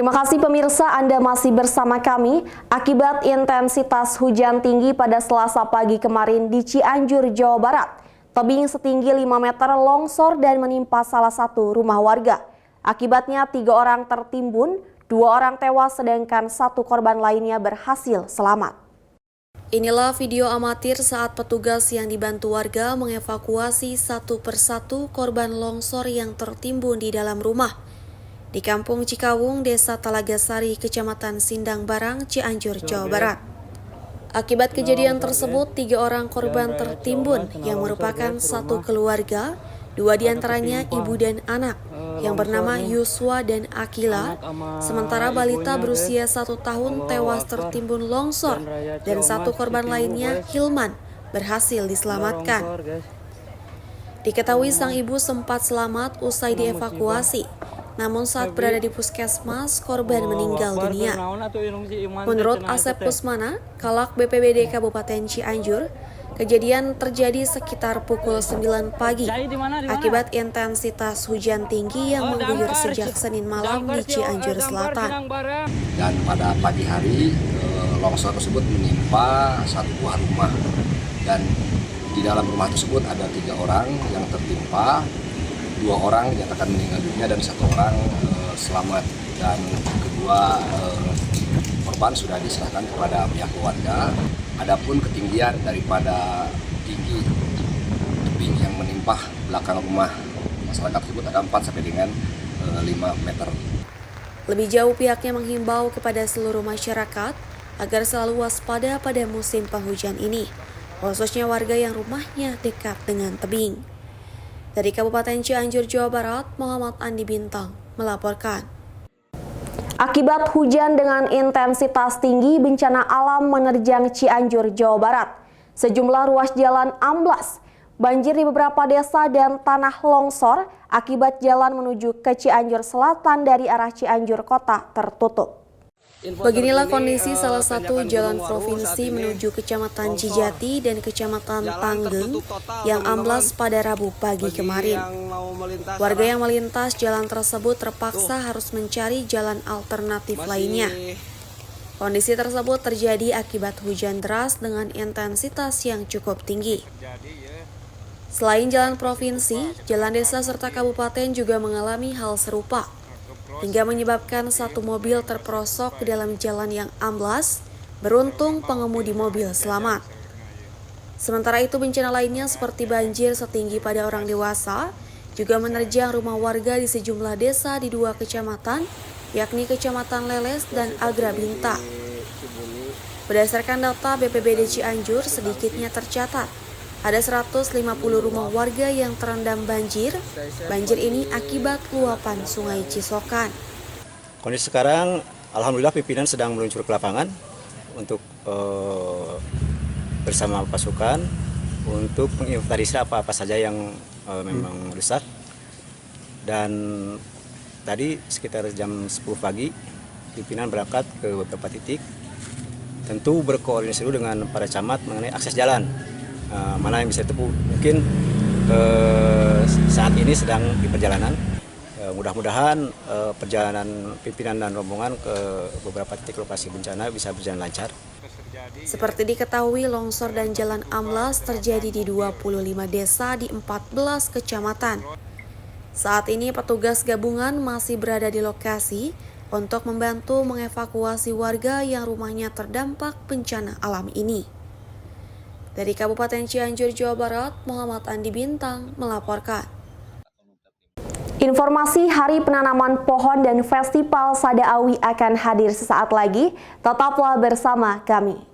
Terima kasih pemirsa, Anda masih bersama kami. Akibat intensitas hujan tinggi pada Selasa pagi kemarin di Cianjur, Jawa Barat, tebing setinggi 5 meter longsor dan menimpa salah satu rumah warga. Akibatnya 3 orang tertimbun, 2 orang tewas sedangkan 1 korban lainnya berhasil selamat. Inilah video amatir saat petugas yang dibantu warga mengevakuasi satu persatu korban longsor yang tertimbun di dalam rumah di Kampung Cikawung, Desa Talagasari, Kecamatan Sindang Barang, Cianjur, Jawa Barat. Akibat kejadian tersebut, 3 orang korban tertimbun yang merupakan satu keluarga, 2 diantaranya ibu dan anak yang bernama Yuswa dan Akila, sementara balita berusia 1 tahun tewas tertimbun longsor dan 1 korban lainnya, Hilman, berhasil diselamatkan. Diketahui sang ibu sempat selamat usai dievakuasi. Namun saat berada di puskesmas, korban meninggal dunia. Menurut Asep Kusmana, Kalak BPBD Kabupaten Cianjur, kejadian terjadi sekitar pukul 9 pagi akibat intensitas hujan tinggi yang mengguyur sejak Senin malam di Cianjur Selatan. Dan pada pagi hari, longsor tersebut menimpa satu buah rumah. Dan di dalam rumah tersebut ada 3 orang yang tertimpa. 2 orang dinyatakan meninggal dunia dan 1 orang selamat, dan kedua korban sudah diserahkan kepada pihak keluarga. Adapun ketinggian daripada tinggi tebing yang menimpa belakang rumah masyarakat tersebut ada 4 sampai dengan 5 meter. Lebih jauh pihaknya menghimbau kepada seluruh masyarakat agar selalu waspada pada musim penghujan ini, khususnya warga yang rumahnya dekat dengan tebing. Dari Kabupaten Cianjur, Jawa Barat, Muhammad Andi Bintang melaporkan. Akibat hujan dengan intensitas tinggi, bencana alam menerjang Cianjur, Jawa Barat. Sejumlah ruas jalan amblas, banjir di beberapa desa dan tanah longsor akibat jalan menuju ke Cianjur Selatan dari arah Cianjur Kota tertutup. Beginilah kondisi salah satu jalan provinsi menuju Kecamatan Cijati dan Kecamatan Tanggeng yang amblas pada Rabu pagi kemarin. Warga yang melintas jalan tersebut terpaksa harus mencari jalan alternatif lainnya. Kondisi tersebut terjadi akibat hujan deras dengan intensitas yang cukup tinggi. Selain jalan provinsi, jalan desa serta kabupaten juga mengalami hal serupa, hingga menyebabkan 1 mobil terperosok ke dalam jalan yang amblas. Beruntung pengemudi mobil selamat. Sementara itu bencana lainnya seperti banjir setinggi pada orang dewasa juga menerjang rumah warga di sejumlah desa di 2 kecamatan, yakni Kecamatan Leles dan Agra Binta. Berdasarkan data BPBD Cianjur, sedikitnya tercatat ada 150 rumah warga yang terendam banjir. Banjir ini akibat luapan Sungai Cisokan. Kondisi sekarang, alhamdulillah pimpinan sedang meluncur ke lapangan untuk bersama pasukan untuk menginventarisir apa-apa saja yang memang rusak. Dan tadi sekitar jam 10 pagi, pimpinan berangkat ke beberapa titik. Tentu berkoordinasi dulu dengan para camat mengenai akses jalan. Mana yang bisa tempuh, mungkin saat ini sedang di perjalanan. Mudah-mudahan perjalanan pimpinan dan rombongan ke beberapa titik lokasi bencana bisa berjalan lancar. Seperti diketahui, longsor dan jalan amblas terjadi di 25 desa di 14 kecamatan. Saat ini petugas gabungan masih berada di lokasi untuk membantu mengevakuasi warga yang rumahnya terdampak bencana alam ini. Dari Kabupaten Cianjur, Jawa Barat, Muhammad Andi Bintang melaporkan. Informasi Hari Penanaman Pohon dan Festival Sada Awi akan hadir sesaat lagi. Tetaplah bersama kami.